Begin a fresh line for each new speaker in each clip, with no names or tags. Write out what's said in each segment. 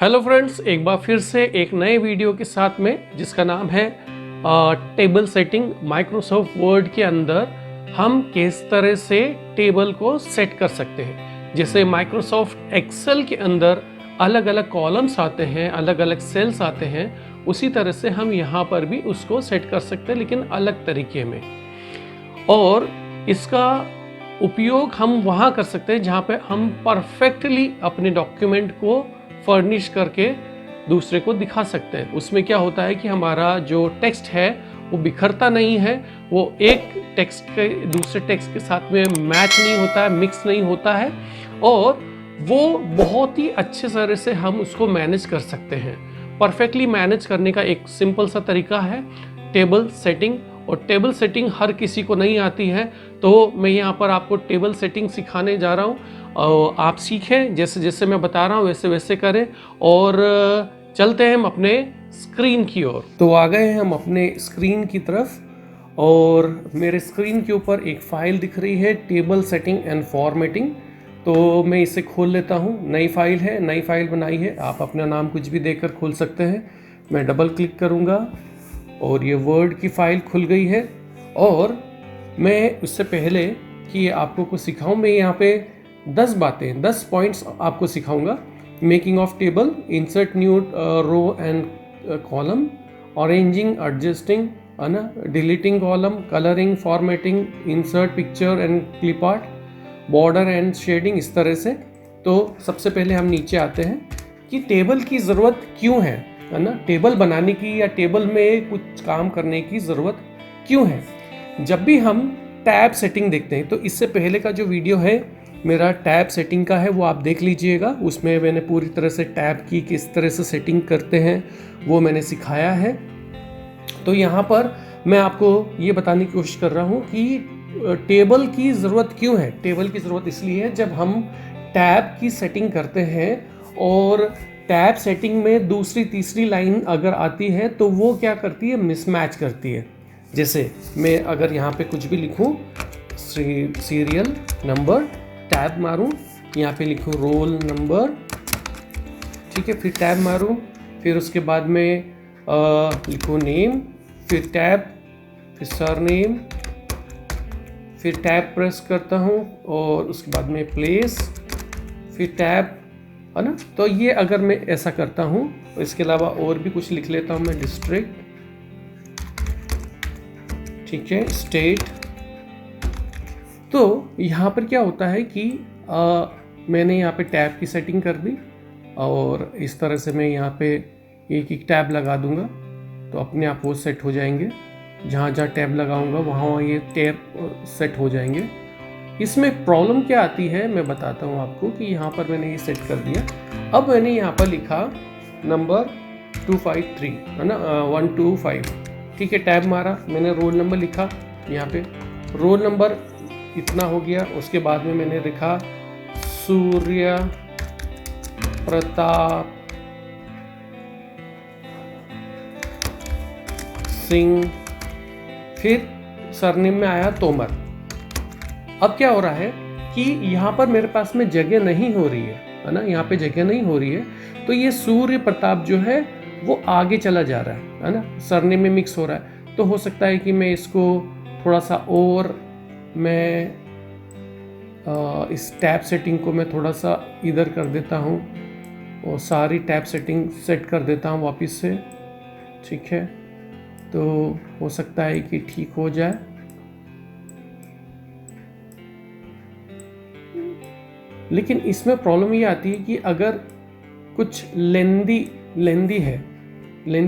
Hello friends, एक बार फिर से एक नए वीडियो के साथ में जिसका नाम है टेबल सेटिंग। माइक्रोसॉफ्ट वर्ड के अंदर हम किस तरह से टेबल को सेट कर सकते हैं। जैसे माइक्रोसॉफ्ट एक्सेल के अंदर अलग अलग कॉलम्स आते हैं, अलग अलग सेल्स आते हैं, उसी तरह से हम यहाँ पर भी उसको सेट कर सकते हैं, लेकिन अलग तरीके में। और इसका उपयोग हम वहाँ कर सकते हैं जहाँ पे हम परफेक्टली अपने डॉक्यूमेंट को फर्निश करके दूसरे को दिखा सकते हैं। उसमें क्या होता है कि हमारा जो टेक्स्ट है वो बिखरता नहीं है, वो एक टेक्स्ट के दूसरे टेक्स्ट के साथ में मैच नहीं होता है, मिक्स नहीं होता है, और वो बहुत ही अच्छे तरह से हम उसको मैनेज कर सकते हैं। परफेक्टली मैनेज करने का एक सिंपल सा तरीका है टेबल सेटिंग। और टेबल सेटिंग हर किसी को नहीं आती है, तो मैं यहाँ पर आपको टेबल सेटिंग सिखाने जा रहा हूँ। और आप सीखें, जैसे जैसे मैं बता रहा हूँ वैसे वैसे करें। और चलते हैं हम अपने स्क्रीन की ओर। तो आ गए हैं हम अपने स्क्रीन की तरफ, और मेरे स्क्रीन के ऊपर एक फाइल दिख रही है, टेबल सेटिंग एंड फॉर्मेटिंग। तो मैं इसे खोल लेता हूँ। नई फाइल है, नई फाइल बनाई है, आप अपना नाम कुछ भी देकर खोल सकते हैं। मैं डबल क्लिक करूँगा और ये वर्ड की फाइल खुल गई है। और मैं उससे पहले कि आपको कुछ सिखाऊं, मैं यहाँ पे 10 पॉइंट्स आपको सिखाऊंगा। Making of table, insert new row and column, arranging, adjusting, है ना, deleting column, colouring, formatting, insert picture and clip art, border and shading, इस तरह से। तो सबसे पहले हम नीचे आते हैं कि टेबल की ज़रूरत क्यों है ना, टेबल बनाने की या टेबल में कुछ काम करने की ज़रूरत क्यों है। जब भी हम टैब सेटिंग देखते हैं, तो इससे पहले का जो वीडियो है मेरा टैब सेटिंग का है, वो आप देख लीजिएगा। उसमें मैंने पूरी तरह से टैब की किस तरह से सेटिंग करते हैं वो मैंने सिखाया है। तो यहाँ पर मैं आपको ये बताने की कोशिश कर रहा हूँ कि टेबल की ज़रूरत क्यों है। टेबल की ज़रूरत इसलिए है जब हम टैब की सेटिंग करते हैं और टैब सेटिंग में दूसरी तीसरी लाइन अगर आती है तो वो क्या करती है, मिसमैच करती है। जैसे मैं अगर यहाँ पे कुछ भी लिखूँ, सीरियल नंबर, टैब मारूँ, यहाँ पे लिखूँ रोल नंबर, ठीक है, फिर टैब मारूँ, फिर उसके बाद में लिखूँ नेम, फिर टैब, फिर सरनेम, फिर टैब प्रेस करता हूँ और उसके बाद में प्लेस, फिर टैब, है ना। तो ये अगर मैं ऐसा करता हूँ, इसके अलावा और भी कुछ लिख लेता हूँ मैं, डिस्ट्रिक्ट, ठीक है, स्टेट। तो यहाँ पर क्या होता है कि मैंने यहाँ पे टैब की सेटिंग कर दी, और इस तरह से मैं यहाँ पे एक एक टैब लगा दूंगा, तो अपने आप वो सेट हो जाएंगे। जहाँ जहाँ टैब लगाऊंगा वहाँ ये टैब सेट हो जाएंगे। इसमें प्रॉब्लम क्या आती है मैं बताता हूँ आपको कि यहाँ पर मैंने ये सेट कर दिया। अब मैंने यहाँ पर लिखा नंबर 253, है ना, 125, ठीक है, टैब मारा, मैंने रोल नंबर लिखा, यहाँ पे रोल नंबर इतना हो गया। उसके बाद में मैंने लिखा सूर्य प्रताप सिंह, फिर सरनेम में आया तोमर। अब क्या हो रहा है कि यहाँ पर मेरे पास में जगह नहीं हो रही है ना, यहाँ पे जगह नहीं हो रही है, तो ये सूर्य प्रताप जो है वो आगे चला जा रहा है ना, सरनेम में मिक्स हो रहा है। तो हो सकता है कि मैं इसको थोड़ा सा और मैं इस टैब सेटिंग को मैं थोड़ा सा इधर कर देता हूँ और सारी टैब सेटिंग सेट कर देता हूँ वापस से, ठीक है। तो हो सकता है कि ठीक हो जाए। लेकिन इसमें प्रॉब्लम ये आती है कि अगर कुछ लेंदी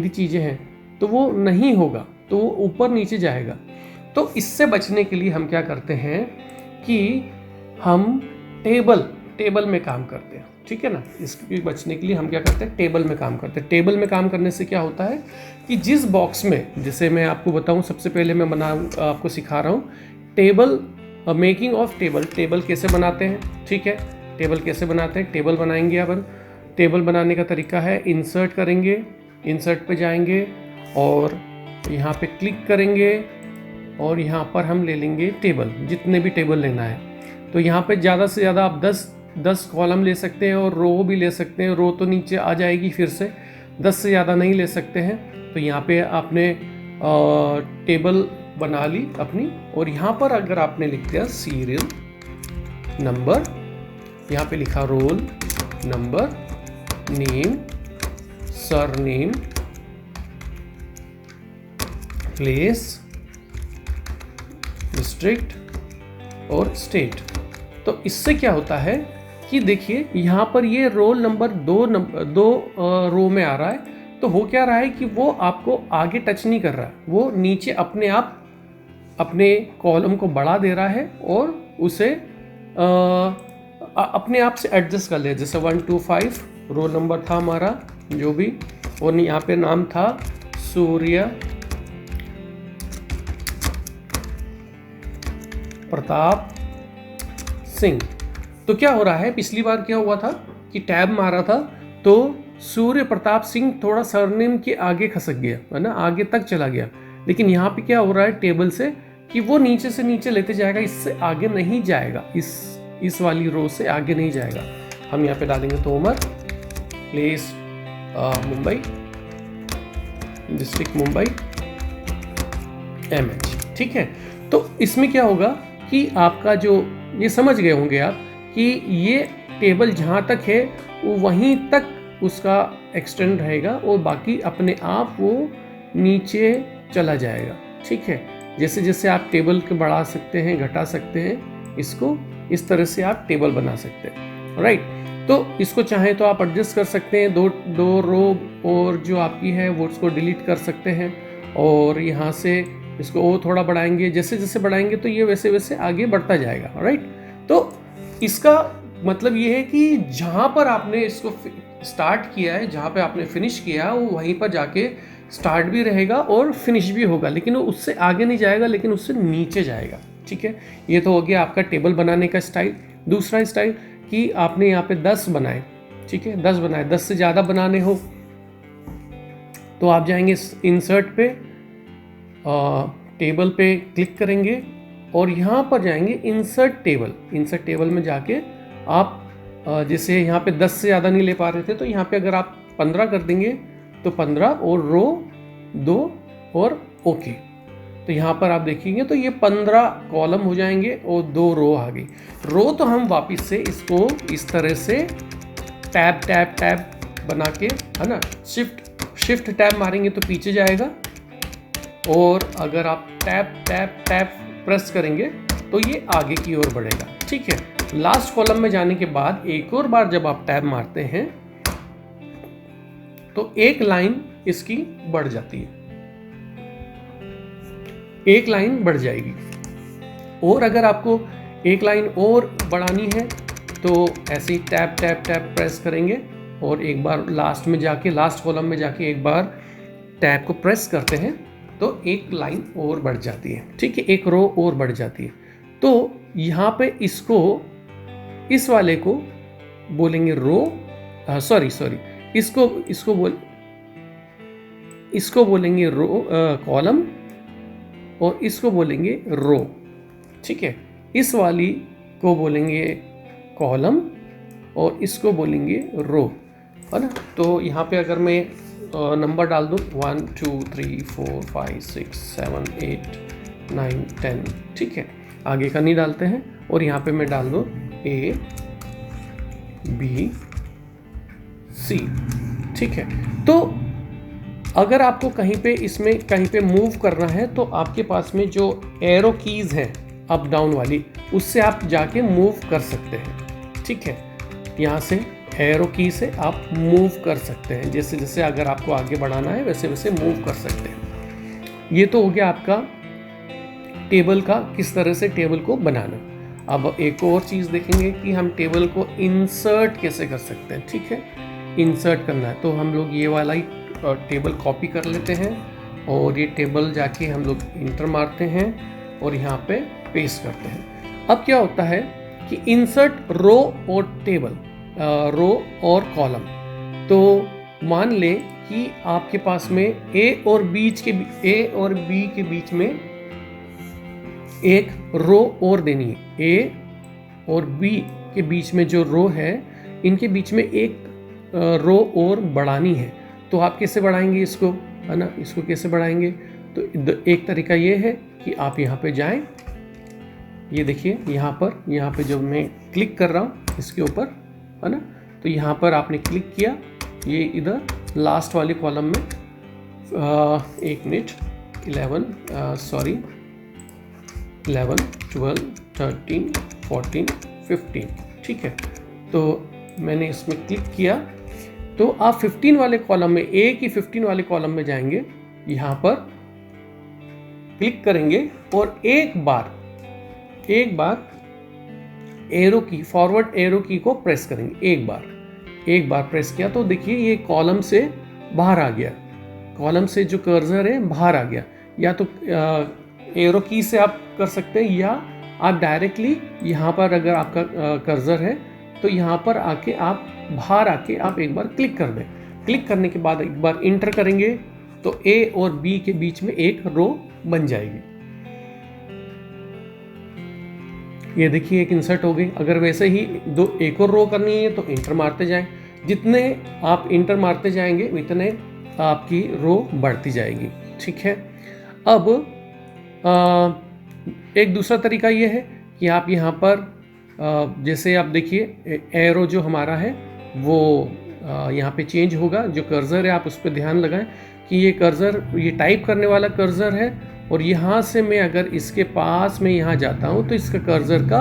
चीज़ें हैं तो वो नहीं होगा, तो वो ऊपर नीचे जाएगा। तो इससे बचने के लिए हम क्या करते हैं कि हम टेबल में काम करते हैं, ठीक है ना। इसके बचने के लिए हम क्या करते हैं, टेबल में काम करते हैं। टेबल में काम करने से क्या होता है कि जिस बॉक्स में, जैसे मैं आपको बताऊं, सबसे पहले मैं आपको सिखा रहा हूँ table, making of table, table कैसे बनाते हैं, ठीक है। टेबल कैसे बनाते हैं, टेबल बनाएंगे अपन। टेबल बनाने का तरीका है, इंसर्ट करेंगे, इंसर्ट पे जाएंगे और यहाँ पे क्लिक करेंगे और यहाँ पर हम ले लेंगे टेबल, जितने भी टेबल लेना है। तो यहाँ पे ज़्यादा से ज़्यादा आप 10 10 कॉलम ले सकते हैं और रो भी ले सकते हैं। रो तो नीचे आ जाएगी फिर से, 10 से ज़्यादा नहीं ले सकते हैं। तो यहाँ पे आपने टेबल बना ली अपनी, और यहाँ पर अगर आपने लिख दिया सीरियल नंबर, यहाँ पे लिखा roll number, name, surname, place, district और स्टेट। तो इससे क्या होता है कि देखिए यहाँ पर ये रोल नंबर दो रो में आ रहा है। तो हो क्या रहा है कि वो आपको आगे टच नहीं कर रहा है, वो नीचे अपने आप अपने कॉलम को बढ़ा दे रहा है और उसे अपने आप से एडजस्ट कर ले। जैसे 1 2 5 रोल नंबर था हमारा जो भी, और यहाँ पे नाम था सूर्य प्रताप सिंह। तो क्या हो रहा है, पिछली बार क्या हुआ था कि टैब मारा था तो सूर्य प्रताप सिंह थोड़ा सरनेम के आगे खसक गया, है ना, आगे तक चला गया। लेकिन यहाँ पे क्या हो रहा है टेबल से कि वो नीचे से नीचे लेते जाएगा, इससे आगे नहीं जाएगा, इस वाली रो से आगे नहीं जाएगा। हम यहाँ पे डालेंगे Tomar, place Mumbai, district Mumbai, MH। ठीक है, तो इसमें क्या होगा कि आपका जो ये समझ गए होंगे आप कि ये टेबल जहाँ तक है वो वहीं तक उसका एक्सटेंड रहेगा और बाकी अपने आप वो नीचे चला जाएगा। ठीक है, जैसे जैसे आप टेबल को बढ़ा सकते हैं, घटा सकते हैं, इसको इस तरह से आप टेबल बना सकते हैं। राइट, तो इसको चाहें तो आप एडजस्ट कर सकते हैं, दो रो और जो आपकी है वो उसको डिलीट कर सकते हैं, और यहाँ से इसको और थोड़ा बढ़ाएंगे, जैसे जैसे बढ़ाएंगे तो ये वैसे वैसे आगे बढ़ता जाएगा। राइट, तो इसका मतलब ये है कि जहाँ पर आपने इसको स्टार्ट किया है, जहाँ पे आपने फिनिश किया वो वहीं पर जाके स्टार्ट भी रहेगा और फिनिश भी होगा, लेकिन वो उससे आगे नहीं जाएगा, लेकिन उससे नीचे जाएगा। ठीक है, ये तो हो गया आपका टेबल बनाने का स्टाइल। दूसरा स्टाइल कि आपने यहाँ पे 10 बनाए, ठीक है, 10 बनाए, 10 से ज़्यादा बनाने हो तो आप जाएंगे इंसर्ट पे, टेबल पे क्लिक करेंगे और यहाँ पर जाएंगे इंसर्ट टेबल में जाके आप जैसे यहाँ पे 10 से ज़्यादा नहीं ले पा रहे थे तो यहाँ पे अगर आप 15 कर देंगे तो 15 और रो 2 और ओके। तो यहाँ पर आप देखेंगे तो ये 15 कॉलम हो जाएंगे और 2 रो आ गई। रो तो हम वापस से इसको इस तरह से टैब टैब टैब बना के, है ना, शिफ्ट टैब मारेंगे तो पीछे जाएगा, और अगर आप टैब टैब टैब प्रेस करेंगे तो ये आगे की ओर बढ़ेगा। ठीक है, लास्ट कॉलम में जाने के बाद एक और बार जब आप टैब मारते हैं तो एक लाइन इसकी बढ़ जाती है, एक लाइन बढ़ जाएगी। और अगर आपको एक लाइन और बढ़ानी है तो ऐसे ही टैब टैब टैब प्रेस करेंगे और एक बार लास्ट में जाके, लास्ट कॉलम में जाके एक बार टैब को प्रेस करते हैं तो एक लाइन और बढ़ जाती है। ठीक है, एक रो और बढ़ जाती है। तो यहाँ पे इसको, इस वाले को बोलेंगे रो, इसको बोलेंगे रो कॉलम, और इसको बोलेंगे रो। ठीक है, इस वाली को बोलेंगे कॉलम और इसको बोलेंगे रो, है ना। तो यहाँ पे अगर मैं नंबर डाल दूँ 1 2 3 4 5 6 7 8 9 10, ठीक है, आगे का नहीं डालते हैं, और यहाँ पे मैं डाल दूँ A B C। ठीक है, तो अगर आपको कहीं पे इसमें कहीं पे मूव करना है तो आपके पास में जो एरो कीज़ हैं अप डाउन वाली, उससे आप जाके मूव कर सकते हैं। ठीक है, यहाँ से एरो की से आप मूव कर सकते हैं, जैसे जैसे अगर आपको आगे बढ़ाना है वैसे वैसे मूव कर सकते हैं। ये तो हो गया आपका टेबल का, किस तरह से टेबल को बनाना। अब एक और चीज़ देखेंगे कि हम टेबल को इंसर्ट कैसे कर सकते हैं। ठीक है, इंसर्ट करना है तो हम लोग ये वाला ही टेबल कॉपी कर लेते हैं और ये टेबल जाके हम लोग इंटर मारते हैं और यहाँ पे पेस्ट करते हैं। अब क्या होता है कि इंसर्ट रो और टेबल, रो और कॉलम। तो मान लें कि आपके पास में A और B के बीच में एक रो और देनी है, A और B के बीच में जो रो है, इनके बीच में एक रो और बढ़ानी है। तो आप कैसे बढ़ाएंगे इसको, है ना, इसको कैसे बढ़ाएंगे? तो एक तरीका ये है कि आप यहाँ पे जाएं, ये देखिए यहाँ पे जब मैं क्लिक कर रहा हूँ इसके ऊपर, है ना, तो यहाँ पर आपने क्लिक किया, ये इधर लास्ट वाले कॉलम में 1 मिनट 11 12 13 14 15, ठीक है। तो मैंने इसमें क्लिक किया, तो आप 15 वाले कॉलम में, एक ही 15 वाले कॉलम में जाएंगे, यहाँ पर क्लिक करेंगे और एक बार एरो की, फॉरवर्ड एरो की को प्रेस करेंगे। एक बार प्रेस किया तो देखिए ये कॉलम से बाहर आ गया, कॉलम से जो कर्सर है बाहर आ गया। या तो एरो की से आप कर सकते हैं, या आप डायरेक्टली यहाँ पर अगर आपका कर्सर है तो यहाँ पर आके आप बाहर आके आप एक बार क्लिक कर दें। क्लिक करने के बाद एक बार इंटर करेंगे तो ए और बी के बीच में एक रो बन जाएगी। ये देखिए एक इंसर्ट हो गई। अगर वैसे ही एक और रो करनी है तो इंटर मारते जाएं। जितने आप इंटर मारते जाएंगे उतने आपकी रो बढ़ती जाएगी, ठीक है। अब एक दूसरा तरीका ये है कि आप यहाँ पर जैसे आप देखिए एरो जो हमारा है वो यहाँ पे चेंज होगा। जो कर्सर है आप उस पर ध्यान लगाएं कि ये कर्सर, ये टाइप करने वाला कर्सर है, और यहाँ से मैं अगर इसके पास में यहाँ जाता हूँ तो इसका कर्सर का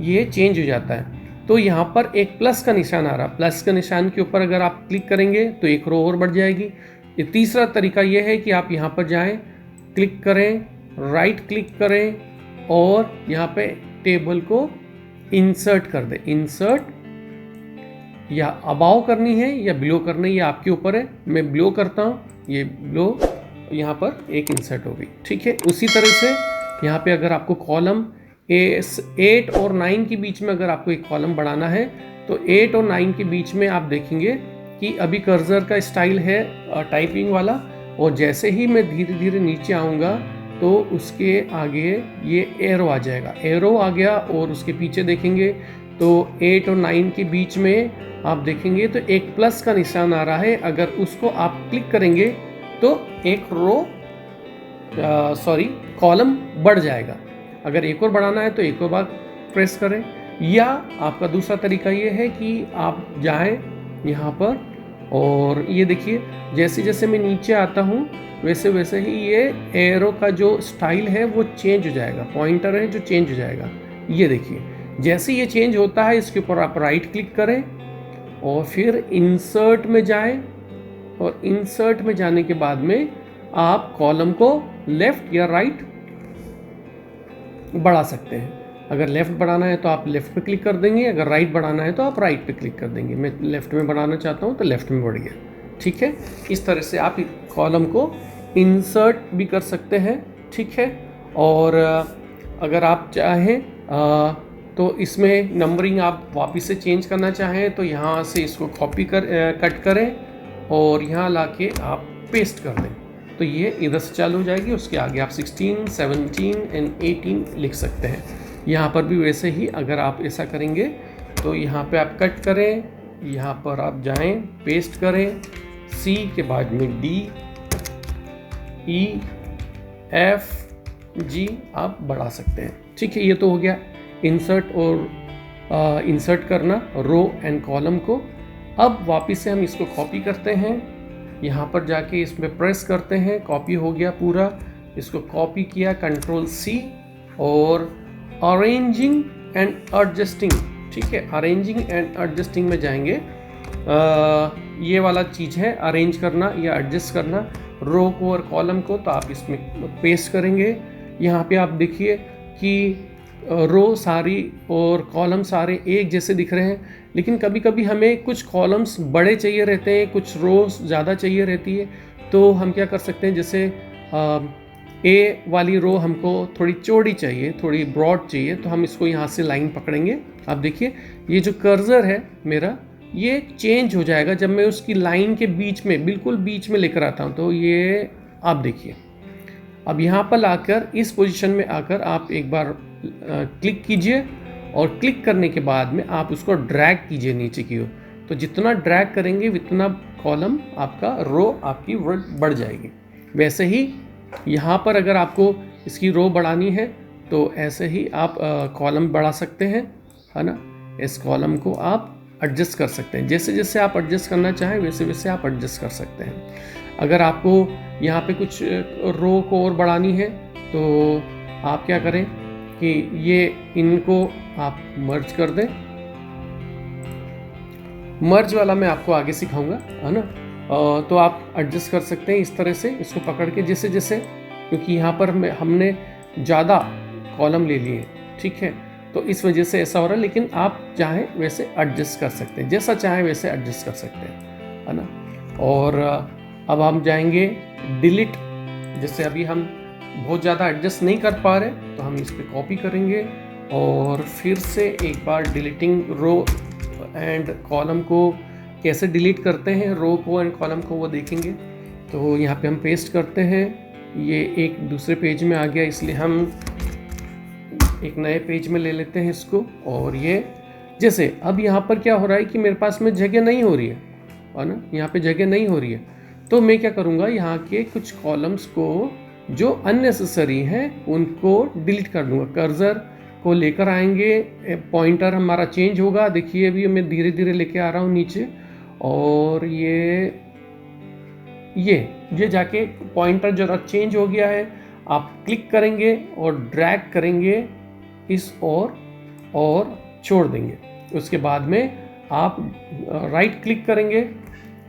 ये चेंज हो जाता है। तो यहाँ पर एक प्लस का निशान आ रहा, प्लस का निशान के ऊपर अगर आप क्लिक करेंगे तो एक रो और बढ़ जाएगी। ये तीसरा तरीका ये है कि आप यहाँ पर जाएं, क्लिक करें, राइट क्लिक करें और यहाँ पे टेबल को इंसर्ट कर दें। इंसर्ट या अबाव करनी है या बिलो करनी है, ये आपके ऊपर है। मैं बिलो करता हूँ, ये बिलो, यहाँ पर एक इंसर्ट हो गई, ठीक है। उसी तरह से यहाँ पे अगर आपको कॉलम 8 और 9 के बीच में अगर आपको एक कॉलम बढ़ाना है तो 8 और 9 के बीच में आप देखेंगे कि अभी कर्सर का स्टाइल है टाइपिंग वाला, और जैसे ही मैं धीरे धीरे नीचे आऊँगा तो उसके आगे ये एरो आ जाएगा। एरो आ गया और उसके पीछे देखेंगे तो 8 और 9 के बीच में आप देखेंगे तो एक प्लस का निशान आ रहा है। अगर उसको आप क्लिक करेंगे तो एक कॉलम बढ़ जाएगा। अगर एक और बढ़ाना है तो एक और बार प्रेस करें। या आपका दूसरा तरीका ये है कि आप जाएं यहाँ पर और ये देखिए जैसे जैसे मैं नीचे आता हूँ वैसे वैसे ही ये एरो का जो स्टाइल है वो चेंज हो जाएगा, पॉइंटर है जो चेंज हो जाएगा। ये देखिए जैसे ये चेंज होता है इसके ऊपर आप राइट क्लिक करें और फिर इंसर्ट में जाएं, और इंसर्ट में जाने के बाद में आप कॉलम को लेफ्ट या राइट बढ़ा सकते हैं। अगर लेफ्ट बढ़ाना है तो आप लेफ्ट पे क्लिक कर देंगे, अगर राइट बढ़ाना है तो आप राइट पे क्लिक कर देंगे। मैं लेफ्ट में बढ़ाना चाहता हूँ तो लेफ्ट में बढ़ गया, ठीक है। इस तरह से आप कॉलम को इंसर्ट भी कर सकते हैं, ठीक है। और अगर आप चाहें तो इसमें नंबरिंग आप वापस से चेंज करना चाहें तो यहाँ से इसको कट करें और यहाँ लाके आप पेस्ट कर दें तो ये इधर से चालू हो जाएगी। उसके आगे आप 16, 17 एंड 18 लिख सकते हैं। यहाँ पर भी वैसे ही अगर आप ऐसा करेंगे तो यहाँ पे आप कट करें, यहाँ पर आप जाएं, पेस्ट करें, C के बाद में D, E, F, G आप बढ़ा सकते हैं, ठीक है। ये तो हो गया इंसर्ट और इंसर्ट करना रो एंड कॉलम को। अब वापस से हम इसको कॉपी करते हैं, यहाँ पर जाके इसमें प्रेस करते हैं, कॉपी हो गया पूरा। इसको कॉपी किया, कंट्रोल C और अरेंजिंग एंड एडजस्टिंग, ठीक है। अरेंजिंग एंड एडजस्टिंग में जाएंगे, ये वाला चीज़ है अरेंज करना या एडजस्ट करना रो को और कॉलम को। तो आप इसमें पेस्ट करेंगे। यहाँ पे आप देखिए कि रो सारी और कॉलम सारे एक जैसे दिख रहे हैं, लेकिन कभी कभी हमें कुछ कॉलम्स बड़े चाहिए रहते हैं, कुछ रोज ज़्यादा चाहिए रहती है। तो हम क्या कर सकते हैं, जैसे ए वाली रो हमको थोड़ी चौड़ी चाहिए, थोड़ी ब्रॉड चाहिए, तो हम इसको यहाँ से लाइन पकड़ेंगे। आप देखिए ये जो कर्सर है मेरा ये चेंज हो जाएगा जब मैं उसकी लाइन के बीच में, बिल्कुल बीच में लेकर आता हूँ। तो ये आप देखिए, अब यहाँ पर आकर इस पोजीशन में आकर आप एक बार क्लिक कीजिए और क्लिक करने के बाद में आप उसको ड्रैग कीजिए नीचे की ओर। तो जितना ड्रैग करेंगे उतना कॉलम आपका रो आपकी बढ़ जाएगी। वैसे ही यहाँ पर अगर आपको इसकी रो बढ़ानी है तो ऐसे ही आप कॉलम बढ़ा सकते हैं, है ना। इस कॉलम को आप एडजस्ट कर सकते हैं, जैसे जैसे आप एडजस्ट करना चाहें वैसे वैसे आप एडजस्ट कर सकते हैं। अगर आपको यहाँ पे कुछ रो को और बढ़ानी है तो आप क्या करें कि ये इनको आप मर्ज कर दें। मर्ज वाला मैं आपको आगे सिखाऊंगा, है ना। तो आप एडजस्ट कर सकते हैं इस तरह से इसको पकड़ के, जैसे जैसे, क्योंकि यहाँ पर हमने ज़्यादा कॉलम ले लिए, ठीक है, तो इस वजह से ऐसा हो रहा है। लेकिन आप चाहें वैसे एडजस्ट कर सकते हैं, जैसा चाहें वैसे एडजस्ट कर सकते हैं, है ना। और अब हम जाएंगे डिलीट। जैसे अभी हम बहुत ज़्यादा एडजस्ट नहीं कर पा रहे तो हम इस पर कॉपी करेंगे और फिर से एक बार डिलीटिंग रो एंड कॉलम को कैसे डिलीट करते हैं, रो को एंड कॉलम को, वो देखेंगे। तो यहाँ पे हम पेस्ट करते हैं, ये एक दूसरे पेज में आ गया, इसलिए हम एक नए पेज में ले लेते हैं इसको। और ये जैसे अब यहाँ पर क्या हो रहा है कि मेरे पास में जगह नहीं हो रही है ना, यहाँ पे जगह नहीं हो रही है, तो मैं क्या करूँगा, यहाँ के कुछ कॉलम्स को जो अननेसेसरी हैं उनको डिलीट कर दूँगा। कर्सर को लेकर आएंगे, पॉइंटर हमारा चेंज होगा। देखिए अभी मैं धीरे धीरे लेके आ रहा हूँ नीचे, और ये जाके पॉइंटर जरा चेंज हो गया है। आप क्लिक करेंगे और ड्रैग करेंगे इस और छोड़ देंगे। उसके बाद में आप राइट क्लिक करेंगे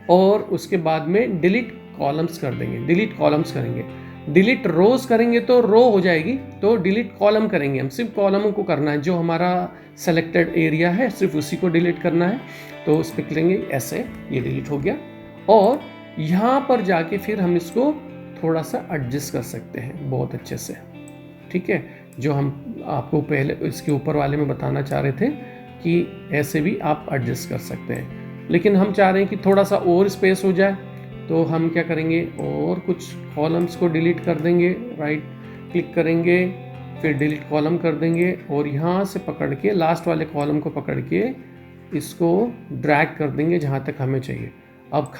और उसके बाद में डिलीट कॉलम्स कर देंगे, डिलीट कॉलम्स करेंगे। डिलीट रोज करेंगे तो रो हो जाएगी, तो डिलीट कॉलम करेंगे, हम सिर्फ कॉलमों को करना है, जो हमारा सेलेक्टेड एरिया है सिर्फ उसी को डिलीट करना है। तो उस पर करेंगे ऐसे, ये डिलीट हो गया। और यहाँ पर जाके फिर हम इसको थोड़ा सा एडजस्ट कर सकते हैं बहुत अच्छे से, ठीक है। जो हम आपको पहले इसके ऊपर वाले में बताना चाह रहे थे कि ऐसे भी आप एडजस्ट कर सकते हैं, लेकिन हम चाह रहे हैं कि थोड़ा सा और स्पेस हो जाए, तो हम क्या करेंगे, और कुछ कॉलम्स को डिलीट कर देंगे, राइट क्लिक करेंगे, फिर डिलीट कॉलम कर देंगे, और यहाँ से पकड़ के लास्ट वाले कॉलम को पकड़ के इसको ड्रैग कर देंगे जहाँ तक हमें चाहिए। अब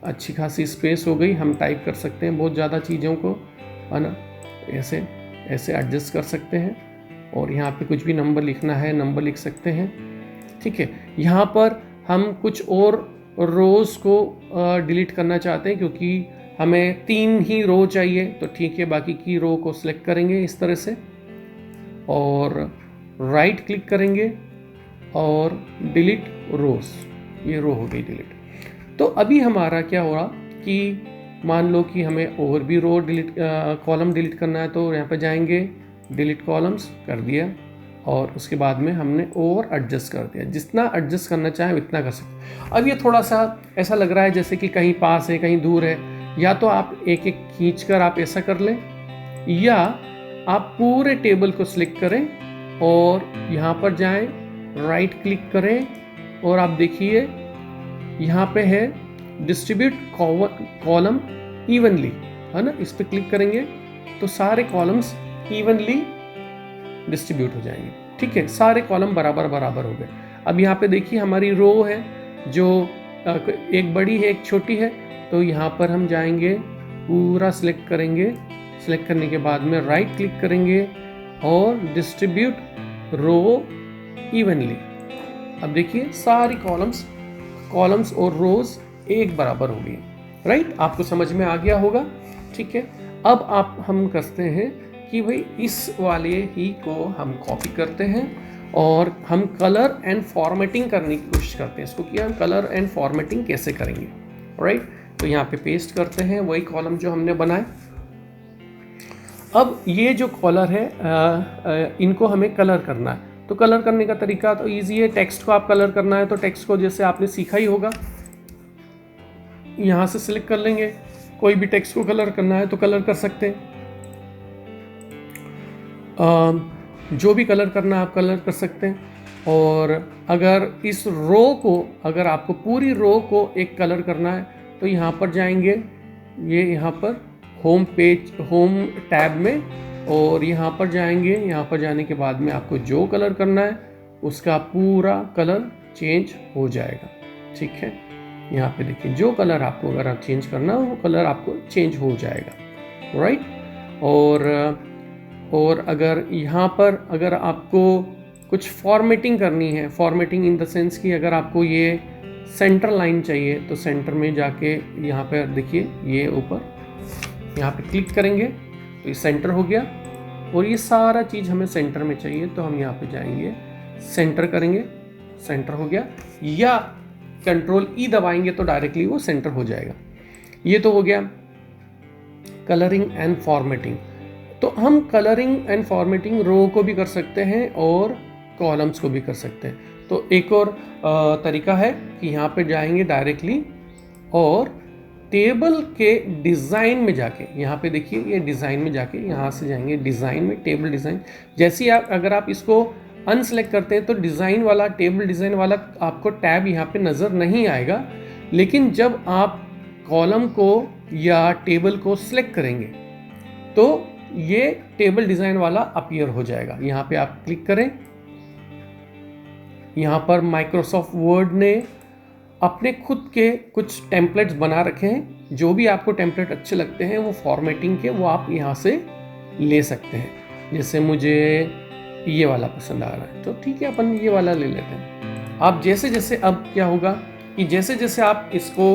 अच्छी खासी स्पेस हो गई, हम टाइप कर सकते हैं बहुत ज़्यादा चीज़ों को, है ना। ऐसे एडजस्ट कर सकते हैं, और यहाँ पे कुछ भी नंबर लिखना है नंबर लिख सकते हैं, ठीक है। यहाँ पर हम कुछ और रोज़ को डिलीट करना चाहते हैं, क्योंकि हमें 3 ही रो चाहिए, तो ठीक है, बाकी की रो को सिलेक्ट करेंगे इस तरह से, और राइट क्लिक करेंगे और डिलीट रोज, ये रो हो गई डिलीट। तो अभी हमारा क्या हो रहा कि मान लो कि हमें और भी रो डिलीट कॉलम डिलीट करना है, तो यहाँ पे जाएंगे, डिलीट कॉलम्स कर दिया, और उसके बाद में हमने और एडजस्ट कर दिया। जितना एडजस्ट करना चाहें उतना कर सकते। अब ये थोड़ा सा ऐसा लग रहा है जैसे कि कहीं पास है कहीं दूर है, या तो आप एक एक खींच कर आप ऐसा कर लें, या आप पूरे टेबल को सिलेक्ट करें और यहाँ पर जाएं, राइट क्लिक करें, और आप देखिए यहाँ पे है डिस्ट्रीब्यूट कॉलम इवनली, है ना। इस पर क्लिक करेंगे तो सारे कॉलम्स इवनली डिस्ट्रीब्यूट हो जाएंगे, ठीक है, सारे कॉलम बराबर बराबर हो गए। अब यहाँ पे देखिए हमारी रो है, जो एक बड़ी है एक छोटी है, तो यहाँ पर हम जाएंगे, पूरा सिलेक्ट करेंगे, सिलेक्ट करने के बाद में राइट क्लिक करेंगे और डिस्ट्रीब्यूट रो इवनली। अब देखिए सारी कॉलम्स और रोज एक बराबर हो गई, राइट। आपको समझ में आ गया होगा, ठीक है। अब हम करते हैं कि भाई इस वाले ही को हम कॉपी करते हैं और हम कलर एंड फॉर्मेटिंग करने की कोशिश करते हैं इसको, कि हम कलर एंड फॉर्मेटिंग कैसे करेंगे, राइट। तो यहाँ पे पेस्ट करते हैं वही कॉलम जो हमने बनाए। अब ये जो कॉलर है इनको हमें कलर करना है, तो कलर करने का तरीका तो ईजी है। टेक्स्ट को आप कलर करना है तो टेक्स्ट को जैसे आपने सीखा ही होगा, यहाँ से सिलेक्ट कर लेंगे, कोई भी टेक्स्ट को कलर करना है तो कलर कर सकते हैं, जो भी कलर करना है आप कलर कर सकते हैं। और अगर इस रो को, अगर आपको पूरी रो को एक कलर करना है तो यहाँ पर जाएंगे, ये यहाँ पर होम टैब में, और यहाँ पर जाएंगे, यहाँ पर जाने के बाद में आपको जो कलर करना है उसका पूरा कलर चेंज हो जाएगा। ठीक है, यहाँ पे देखिए जो कलर आपको अगर आप चेंज करना हो वो कलर आपको चेंज हो जाएगा, राइट। और अगर यहाँ पर अगर आपको कुछ फॉर्मेटिंग करनी है, फॉर्मेटिंग इन द सेंस कि अगर आपको ये सेंटर लाइन चाहिए तो सेंटर में जाके यहाँ पर देखिए ये ऊपर यहाँ पे क्लिक करेंगे तो ये सेंटर हो गया। और ये सारा चीज़ हमें सेंटर में चाहिए तो हम यहाँ पे जाएंगे, सेंटर करेंगे, सेंटर हो गया, या कंट्रोल ई दबाएंगे तो डायरेक्टली वो सेंटर हो जाएगा। ये तो हो गया कलरिंग एंड फॉर्मेटिंग। तो हम कलरिंग एंड फॉर्मेटिंग रो को भी कर सकते हैं और कॉलम्स को भी कर सकते हैं। तो एक और तरीका है कि यहाँ पे जाएंगे डायरेक्टली और टेबल के डिज़ाइन में जाके, यहाँ पे देखिए ये डिज़ाइन में जाके यहाँ से जाएंगे डिज़ाइन में, टेबल डिज़ाइन। जैसे आप अगर आप इसको अनसेलेक्ट करते हैं तो डिज़ाइन वाला, टेबल डिज़ाइन वाला आपको टैब यहाँ पे नज़र नहीं आएगा। लेकिन जब आप कॉलम को या टेबल को सिलेक्ट करेंगे तो ये टेबल डिज़ाइन वाला अपीयर हो जाएगा। यहाँ पे आप क्लिक करें, यहाँ पर माइक्रोसॉफ्ट वर्ड ने अपने खुद के कुछ टेम्पलेट्स बना रखे हैं। जो भी आपको टेम्पलेट अच्छे लगते हैं वो फॉर्मेटिंग के, वो आप यहाँ से ले सकते हैं। जैसे मुझे ये वाला पसंद आ रहा है तो ठीक है, अपन ये वाला ले लेते हैं। आप जैसे जैसे अब क्या होगा कि जैसे जैसे आप इसको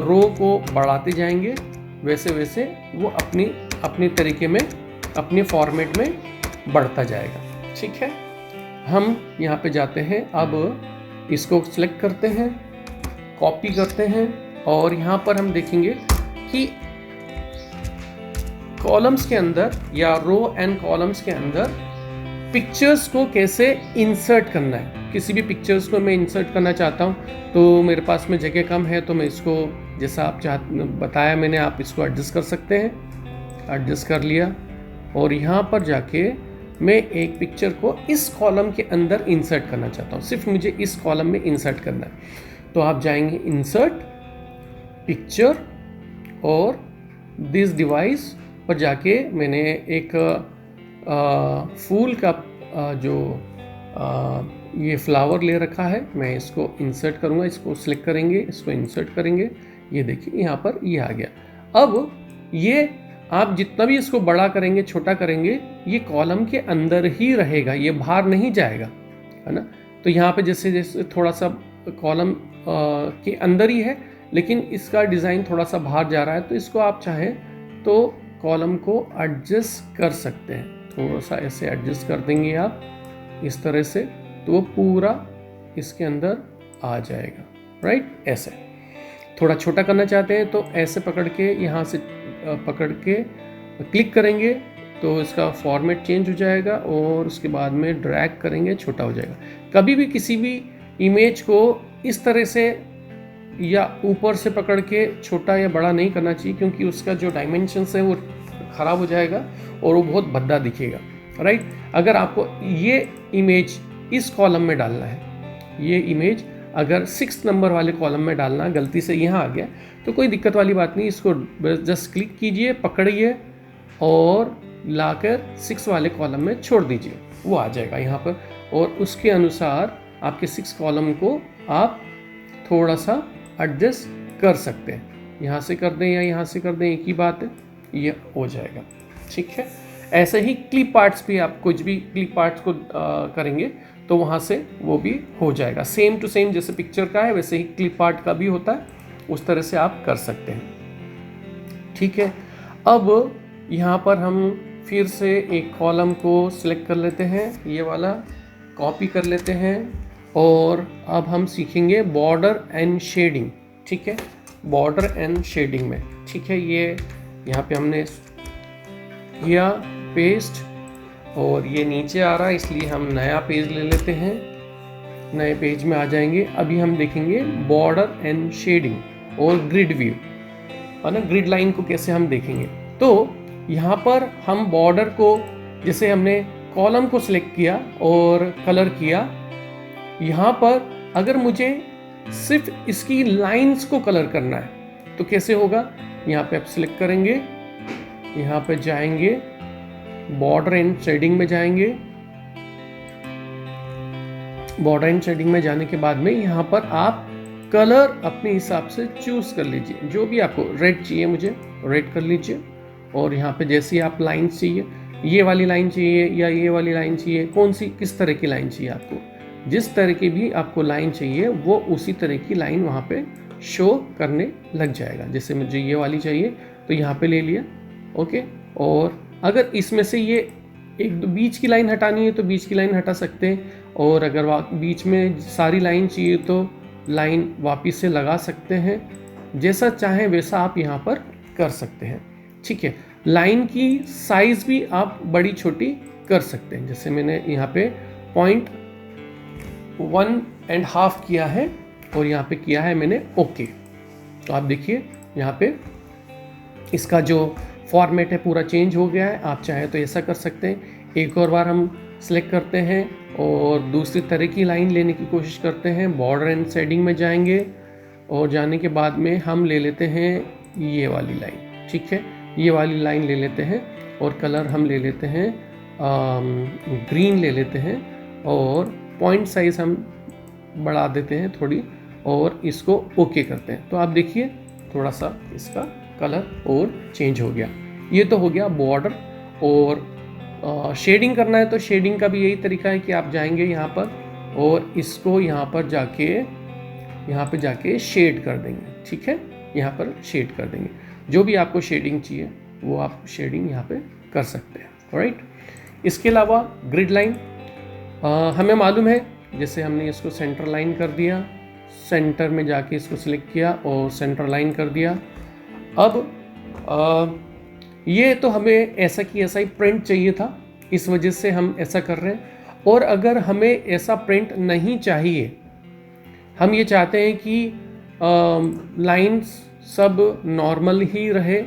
रो को बढ़ाते जाएंगे वैसे वैसे वो अपनी तरीके में, अपने फॉर्मेट में बढ़ता जाएगा। ठीक है, हम यहाँ पे जाते हैं, अब इसको सिलेक्ट करते हैं, कॉपी करते हैं और यहाँ पर हम देखेंगे कि कॉलम्स के अंदर या रो एंड कॉलम्स के अंदर पिक्चर्स को कैसे इंसर्ट करना है। किसी भी पिक्चर्स को मैं इंसर्ट करना चाहता हूँ तो मेरे पास में जगह कम है तो मैं इसको जैसा आप बताया मैंने, आप इसको एडजस्ट कर सकते हैं। एडजस्ट कर लिया और यहाँ पर जाके मैं एक पिक्चर को इस कॉलम के अंदर इंसर्ट करना चाहता हूँ, सिर्फ मुझे इस कॉलम में इंसर्ट करना है। तो आप जाएंगे इंसर्ट पिक्चर और दिस डिवाइस पर जाके मैंने एक फूल का जो ये फ्लावर ले रखा है, मैं इसको इंसर्ट करूँगा। इसको सिलेक्ट करेंगे, इसको इंसर्ट करेंगे, ये देखिए यहाँ पर ये आ गया। अब ये आप जितना भी इसको बड़ा करेंगे, छोटा करेंगे, ये कॉलम के अंदर ही रहेगा, ये बाहर नहीं जाएगा, है ना। तो यहाँ पे जैसे जैसे थोड़ा सा कॉलम के अंदर ही है लेकिन इसका डिज़ाइन थोड़ा सा बाहर जा रहा है, तो इसको आप चाहें तो कॉलम को एडजस्ट कर सकते हैं। थोड़ा सा ऐसे एडजस्ट कर देंगे आप इस तरह से, तो वो पूरा इसके अंदर आ जाएगा, राइट। ऐसे थोड़ा छोटा करना चाहते हैं तो ऐसे पकड़ के, यहाँ से पकड़ के क्लिक करेंगे तो इसका फॉर्मेट चेंज हो जाएगा और उसके बाद में ड्रैग करेंगे, छोटा हो जाएगा। कभी भी किसी भी इमेज को इस तरह से या ऊपर से पकड़ के छोटा या बड़ा नहीं करना चाहिए, क्योंकि उसका जो डायमेंशंस है वो ख़राब हो जाएगा और वो बहुत भद्दा दिखेगा, राइट। अगर आपको ये इमेज इस कॉलम में डालना है, ये इमेज अगर 6 नंबर वाले कॉलम में डालना, गलती से यहाँ आ गया तो कोई दिक्कत वाली बात नहीं, इसको जस्ट क्लिक कीजिए, पकड़िए और लाकर 6 वाले कॉलम में छोड़ दीजिए, वो आ जाएगा यहाँ पर। और उसके अनुसार आपके 6 कॉलम को आप थोड़ा सा एडजस्ट कर सकते हैं, यहाँ से कर दें या यहाँ से कर दें, एक ही बात है, ये हो जाएगा। ठीक है, ऐसे ही क्लिप आर्ट्स भी, आप कुछ भी क्लिप आर्ट्स को करेंगे तो वहाँ से वो भी हो जाएगा। सेम टू सेम जैसे पिक्चर का है वैसे ही क्लिप आर्ट का भी होता है, उस तरह से आप कर सकते हैं। ठीक है, अब यहाँ पर हम फिर से एक कॉलम को सिलेक्ट कर लेते हैं, ये वाला कॉपी कर लेते हैं और अब हम सीखेंगे बॉर्डर एंड शेडिंग। ठीक है, बॉर्डर एंड शेडिंग में, ठीक है, ये यहाँ पे हमने किया पेस्ट और ये नीचे आ रहा है, इसलिए हम नया पेज ले लेते हैं, नए पेज में आ जाएंगे। अभी हम देखेंगे बॉर्डर एंड शेडिंग और ग्रिड व्यू, है ना, ग्रिड लाइन को कैसे हम देखेंगे। तो यहाँ पर हम बॉर्डर को, जैसे हमने कॉलम को सिलेक्ट किया और कलर किया, यहाँ पर अगर मुझे सिर्फ इसकी लाइंस को कलर करना है तो कैसे होगा, यहाँ पे आप सिलेक्ट करेंगे, यहाँ पे जाएंगे, बॉर्डर एंड शेडिंग में जाएंगे, बॉर्डर एंड शेडिंग में जाने के बाद में यहाँ पर आप कलर अपने हिसाब से चूज कर लीजिए, जो भी आपको। रेड चाहिए मुझे, रेड कर लीजिए। और यहाँ पे जैसी आप लाइन चाहिए, ये वाली लाइन चाहिए या ये वाली लाइन चाहिए, कौन सी किस तरह की लाइन चाहिए आपको, जिस तरह की भी आपको लाइन चाहिए वो उसी तरह की लाइन वहाँ पे शो करने लग जाएगा। जैसे मुझे ये वाली चाहिए तो यहाँ पे ले लिया, ओके। और अगर इसमें से ये एक दो बीच की लाइन हटानी है तो बीच की लाइन हटा सकते हैं, और अगर बीच में सारी लाइन चाहिए तो लाइन वापस से लगा सकते हैं। जैसा चाहें वैसा आप यहाँ पर कर सकते हैं, ठीक है। लाइन की साइज भी आप बड़ी छोटी कर सकते हैं। जैसे मैंने यहाँ पे 1.5 किया है और यहाँ पे किया है मैंने ओके। तो आप देखिए यहाँ पे इसका जो फॉर्मेट है पूरा चेंज हो गया है। आप चाहे तो ऐसा कर सकते हैं। एक और बार हम सिलेक्ट करते हैं और दूसरी तरह की लाइन लेने की कोशिश करते हैं। बॉर्डर एंड शेडिंग में जाएंगे और जाने के बाद में हम ले लेते हैं ये वाली लाइन, ठीक है। ये वाली लाइन ले लेते हैं और कलर हम ले लेते हैं ग्रीन ले लेते हैं, और पॉइंट साइज हम बढ़ा देते हैं थोड़ी, और इसको ओके करते हैं। तो आप देखिए थोड़ा सा इसका कलर और चेंज हो गया। ये तो हो गया बॉर्डर। और शेडिंग करना है तो शेडिंग का भी यही तरीका है कि आप जाएंगे यहाँ पर और इसको यहाँ पर जाके शेड कर देंगे, ठीक है। यहाँ पर शेड कर देंगे। जो भी आपको शेडिंग चाहिए वो आप शेडिंग यहाँ पे कर सकते हैं, राइट। इसके अलावा ग्रिड लाइन हमें मालूम है, जैसे हमने इसको सेंटर लाइन कर दिया, सेंटर में जाके इसको सिलेक्ट किया और सेंटर लाइन कर दिया। अब ये तो हमें ऐसा की ऐसा ही प्रिंट चाहिए था, इस वजह से हम ऐसा कर रहे हैं। और अगर हमें ऐसा प्रिंट नहीं चाहिए, हम ये चाहते हैं कि लाइंस सब नॉर्मल ही रहे,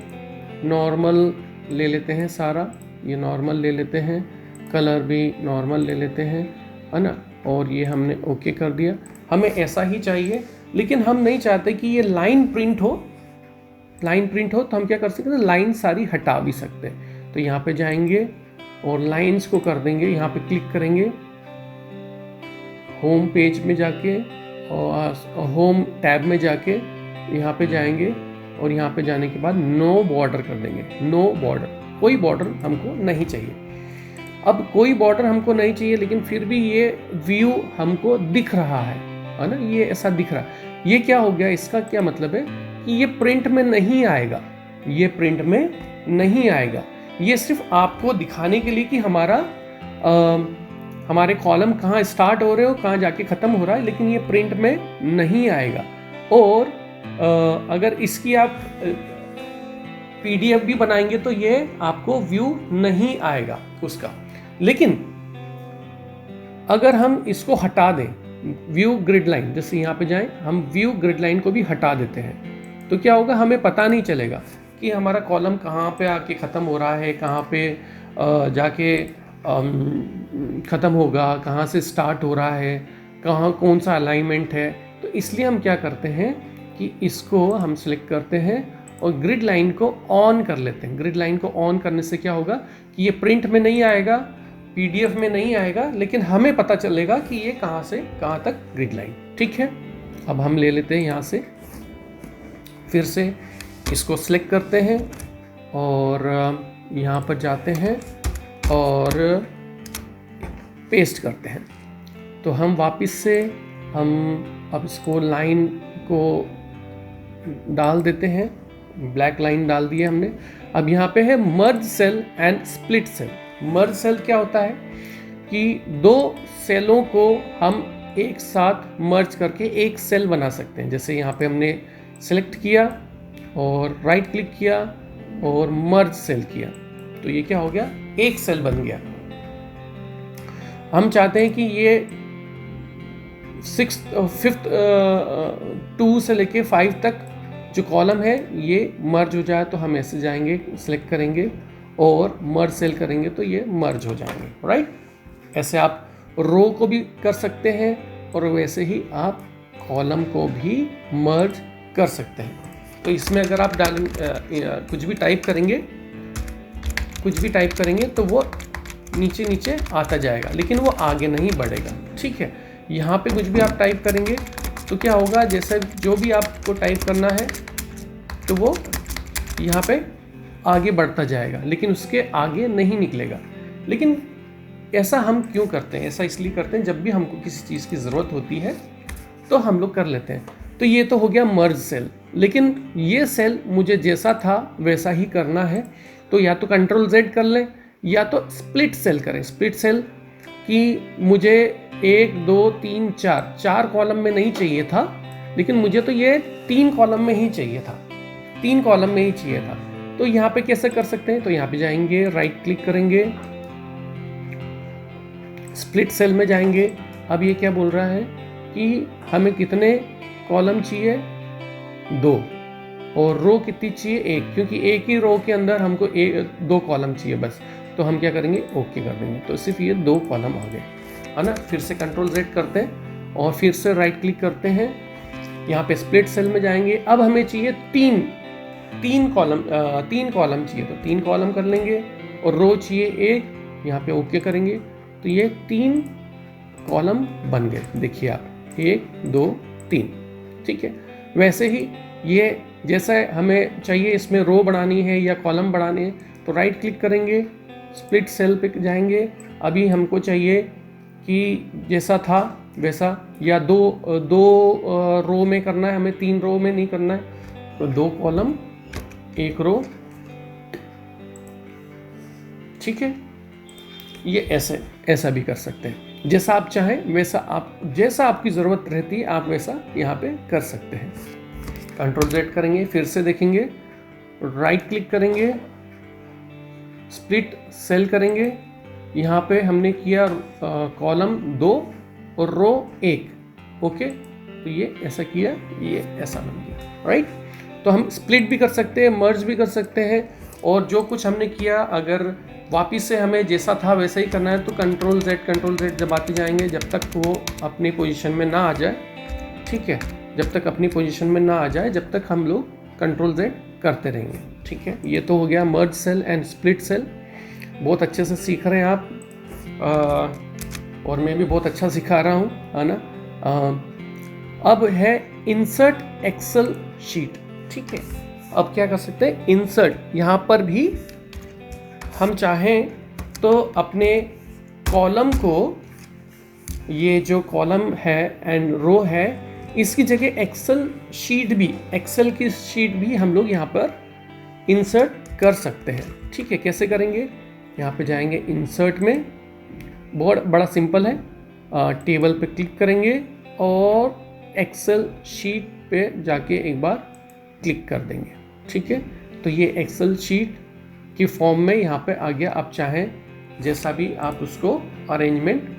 नॉर्मल ले लेते हैं सारा, ये नॉर्मल ले लेते हैं, कलर भी नॉर्मल ले लेते हैं, है ना। और ये हमने ओके कर दिया। हमें ऐसा ही चाहिए, लेकिन हम नहीं चाहते कि ये लाइन प्रिंट हो। तो हम क्या कर सकते हैं, लाइन सारी हटा भी सकते हैं। तो यहाँ पे जाएंगे और लाइंस को कर देंगे, यहाँ पे क्लिक करेंगे, होम पेज में जाके और होम टैब में जाके यहाँ पे जाएंगे और यहाँ पे जाने के बाद नो बॉर्डर कर देंगे। नो बॉर्डर, कोई बॉर्डर हमको नहीं चाहिए। अब कोई बॉर्डर हमको नहीं चाहिए, लेकिन फिर भी ये व्यू हमको दिख रहा है ना, ये ऐसा दिख रहा है। ये क्या हो गया, इसका क्या मतलब है कि ये प्रिंट में नहीं आएगा, ये प्रिंट में नहीं आएगा। ये सिर्फ आपको दिखाने के लिए कि हमारे कॉलम कहाँ स्टार्ट हो रहे हो, कहाँ जाके ख़त्म हो रहा है, लेकिन ये प्रिंट में नहीं आएगा। और अगर इसकी आप PDF भी बनाएंगे तो ये आपको व्यू नहीं आएगा उसका। लेकिन अगर हम इसको हटा दें, व्यू ग्रिड लाइन, जैसे यहाँ पे जाएं, हम व्यू ग्रिड लाइन को भी हटा देते हैं, तो क्या होगा, हमें पता नहीं चलेगा कि हमारा कॉलम कहाँ पे आके ख़त्म हो रहा है, कहाँ पे जाके ख़त्म होगा, कहाँ से स्टार्ट हो रहा है, कहाँ कौन सा अलाइनमेंट है। तो इसलिए हम क्या करते हैं कि इसको हम सिलेक्ट करते हैं और ग्रिड लाइन को ऑन कर लेते हैं। ग्रिड लाइन को ऑन करने से क्या होगा कि ये प्रिंट में नहीं आएगा, PDF में नहीं आएगा, लेकिन हमें पता चलेगा कि ये कहाँ से कहाँ तक ग्रिड लाइन, ठीक है। अब हम ले लेते हैं यहाँ से, फिर से इसको सिलेक्ट करते हैं और यहाँ पर जाते हैं और पेस्ट करते हैं। तो हम वापस से अब इसको लाइन को डाल देते हैं, ब्लैक लाइन डाल दी है हमने। अब यहाँ पे है merge cell and split cell. Merge cell क्या होता है कि दो सेलों को हम एक साथ मर्ज करके एक सेल बना सकते हैं। जैसे यहाँ पे हमने सेलेक्ट किया और राइट क्लिक किया और मर्ज सेल किया, तो ये क्या हो गया, एक सेल बन गया। हम चाहते हैं कि ये 5th 2 से लेके 5 तक जो कॉलम है ये मर्ज हो जाए, तो हम ऐसे जाएंगे, सिलेक्ट करेंगे और मर्ज सेल करेंगे तो ये मर्ज हो जाएंगे, राइट। ऐसे आप रो को भी कर सकते हैं और वैसे ही आप कॉलम को भी मर्ज कर सकते हैं। तो इसमें अगर आप कुछ भी टाइप करेंगे तो वो नीचे नीचे आता जाएगा, लेकिन वो आगे नहीं बढ़ेगा, ठीक है। यहाँ पे कुछ भी आप टाइप करेंगे तो क्या होगा, जैसे जो भी आपको टाइप करना है तो वो यहाँ पे आगे बढ़ता जाएगा, लेकिन उसके आगे नहीं निकलेगा। लेकिन ऐसा हम क्यों करते हैं? ऐसा इसलिए करते हैं जब भी हमको किसी चीज़ की ज़रूरत होती है तो हम लोग कर लेते हैं। तो ये तो हो गया मर्ज सेल, लेकिन ये सेल मुझे जैसा था वैसा ही करना है, तो या तो कंट्रोल Z कर लें या तो स्प्लिट सेल करें। स्प्लिट सेल कि मुझे 1 2 3 4 कॉलम में नहीं चाहिए था, लेकिन मुझे तो ये 3 कॉलम में ही चाहिए था, 3 कॉलम में ही चाहिए था। तो यहाँ पे कैसे कर सकते हैं? तो यहाँ पे जाएंगे, राइट क्लिक करेंगे, स्प्लिट सेल में जाएंगे। अब ये क्या बोल रहा है कि हमें कितने कॉलम चाहिए? 2, और रो कितनी चाहिए? 1, क्योंकि एक ही रो के अंदर हमको 2 कॉलम चाहिए बस। तो हम क्या करेंगे? ओके कर देंगे, तो सिर्फ ये 2 कॉलम आ गए, है ना। फिर से कंट्रोल Z करते हैं और फिर से राइट क्लिक करते हैं, यहाँ पे स्प्लिट सेल में जाएंगे। अब हमें चाहिए 3 कॉलम चाहिए, तो 3 कॉलम कर लेंगे, और रो चाहिए 1, यहाँ पे ओके करेंगे, तो ये 3 कॉलम बन गए। देखिए आप, 1 2 3, ठीक है। वैसे ही ये जैसा हमें चाहिए, इसमें रो बढ़ानी है या कॉलम बढ़ाने हैं, तो राइट क्लिक करेंगे, स्प्लिट सेल पे जाएंगे। अभी हमको चाहिए कि जैसा था वैसा, या 2 रो में करना है हमें, 3 रो में नहीं करना है, तो 2 कॉलम 1 रो, ठीक है। ये ऐसा भी कर सकते हैं, जैसा आप चाहें वैसा, आप जैसा आपकी ज़रूरत रहती है आप वैसा यहाँ पे कर सकते हैं। कंट्रोल Z करेंगे, फिर से देखेंगे, राइट क्लिक करेंगे, स्प्लिट सेल करेंगे। यहाँ पे हमने किया कॉलम 2 और रो 1, ओके। तो ये ऐसा किया, ये ऐसा बन गया, राइट। तो हम स्प्लिट भी कर सकते हैं, मर्ज भी कर सकते हैं, और जो कुछ हमने किया अगर वापिस से हमें जैसा था वैसा ही करना है तो कंट्रोल Z दबाते जाएंगे जब तक वो अपनी पोजीशन में ना आ जाए, ठीक है। जब तक अपनी पोजीशन में ना आ जाए, जब तक हम लोग कंट्रोल Z करते रहेंगे, ठीक है। ये तो हो गया merge cell and split cell. बहुत अच्छे से सीख रहे हैं आप, और मैं भी बहुत अच्छा सिखा रहा हूँ, है ना। अब है इंसर्ट एक्सेल शीट, ठीक है। अब क्या कर सकते हैं? इंसर्ट, यहाँ पर भी हम चाहें तो अपने कॉलम को, ये जो कॉलम है एंड रो है, इसकी जगह एक्सेल की शीट भी हम लोग यहाँ पर इंसर्ट कर सकते हैं, ठीक है। कैसे करेंगे? यहाँ पे जाएंगे इंसर्ट में, बहुत बड़ा सिंपल है, टेबल पे क्लिक करेंगे और एक्सेल शीट पे जाके एक बार क्लिक कर देंगे, ठीक है। तो ये एक्सेल शीट की फॉर्म में यहाँ पे आ गया। आप चाहें जैसा भी आप उसको अरेंजमेंट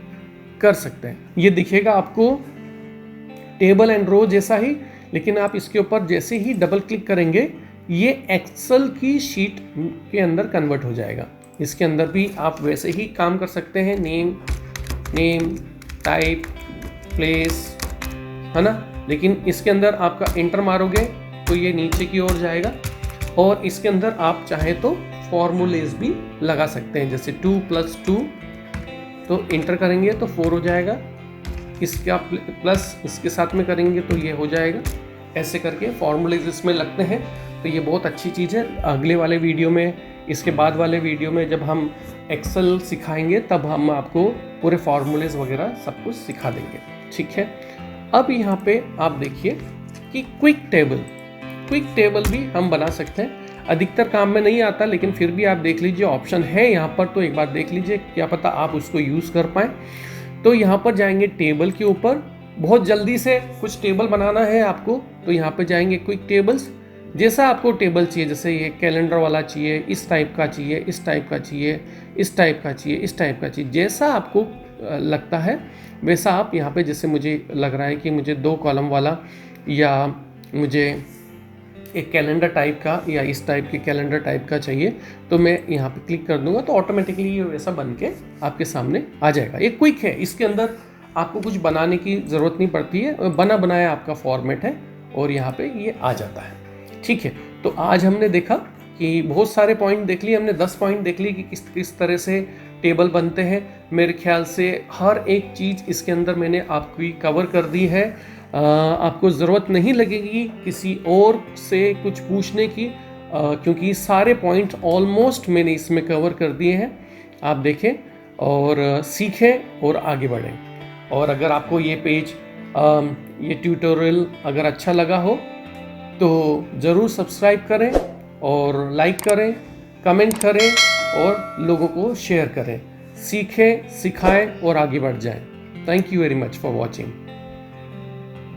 कर सकते हैं। ये दिखेगा आपको टेबल एंड रो जैसा ही, लेकिन आप इसके ऊपर जैसे ही डबल क्लिक करेंगे ये एक्सेल की शीट के अंदर कन्वर्ट हो जाएगा। इसके अंदर भी आप वैसे ही काम कर सकते हैं, नेम टाइप प्लेस, है ना। लेकिन इसके अंदर आपका इंटर मारोगे तो ये नीचे की ओर जाएगा, और इसके अंदर आप चाहें तो फॉर्मूलेज भी लगा सकते हैं, जैसे 2 + 2, तो इंटर करेंगे तो 4 हो जाएगा, इसका प्लस इसके साथ में करेंगे तो ये हो जाएगा। ऐसे करके फॉर्मूलेज इसमें लगते हैं, तो ये बहुत अच्छी चीज़ है। अगले वाले वीडियो में, इसके बाद वाले वीडियो में जब हम एक्सेल सिखाएंगे तब हम आपको पूरे फॉर्मूलेज वगैरह सब कुछ सिखा देंगे, ठीक है। अब यहाँ पे आप देखिए कि क्विक टेबल भी हम बना सकते हैं। अधिकतर काम में नहीं आता, लेकिन फिर भी आप देख लीजिए, ऑप्शन है यहाँ पर, तो एक बार देख लीजिए, क्या पता आप उसको यूज़ कर पाएँ। तो यहाँ पर जाएंगे टेबल के ऊपर, बहुत जल्दी से कुछ टेबल बनाना है आपको, तो यहाँ पर जाएंगे क्विक टेबल्स। जैसा आपको टेबल चाहिए, जैसे ये कैलेंडर वाला चाहिए, इस टाइप का चाहिए, इस टाइप का चाहिए, इस टाइप का चाहिए, इस टाइप का चाहिए, जैसा आपको लगता है वैसा आप यहाँ पे, जैसे मुझे लग रहा है कि मुझे 2 कॉलम वाला या मुझे एक कैलेंडर टाइप का या इस टाइप के कैलेंडर टाइप का चाहिए, तो मैं यहाँ पे क्लिक कर दूंगा तो ऑटोमेटिकली ये वैसा बन के आपके सामने आ जाएगा। ये क्विक है, इसके अंदर आपको कुछ बनाने की ज़रूरत नहीं पड़ती है, बना बनाया आपका फॉर्मेट है और यहाँ पे ये आ जाता है, ठीक है। तो आज हमने देखा कि बहुत सारे पॉइंट देख लिए, हमने 10 पॉइंट देख लिए कि किस तरह से टेबल बनते हैं। मेरे ख्याल से हर एक चीज़ इसके अंदर मैंने आपकी कवर कर दी है। आपको ज़रूरत नहीं लगेगी किसी और से कुछ पूछने की, क्योंकि सारे पॉइंट ऑलमोस्ट मैंने इसमें कवर कर दिए हैं। आप देखें और सीखें और आगे बढ़ें। और अगर आपको ये पेज ये ट्यूटोरियल अगर अच्छा लगा हो तो ज़रूर सब्सक्राइब करें और लाइक करें, कमेंट करें और लोगों को शेयर करें। सीखें, सिखाएं और आगे बढ़ जाएं। Thank you very much for watching.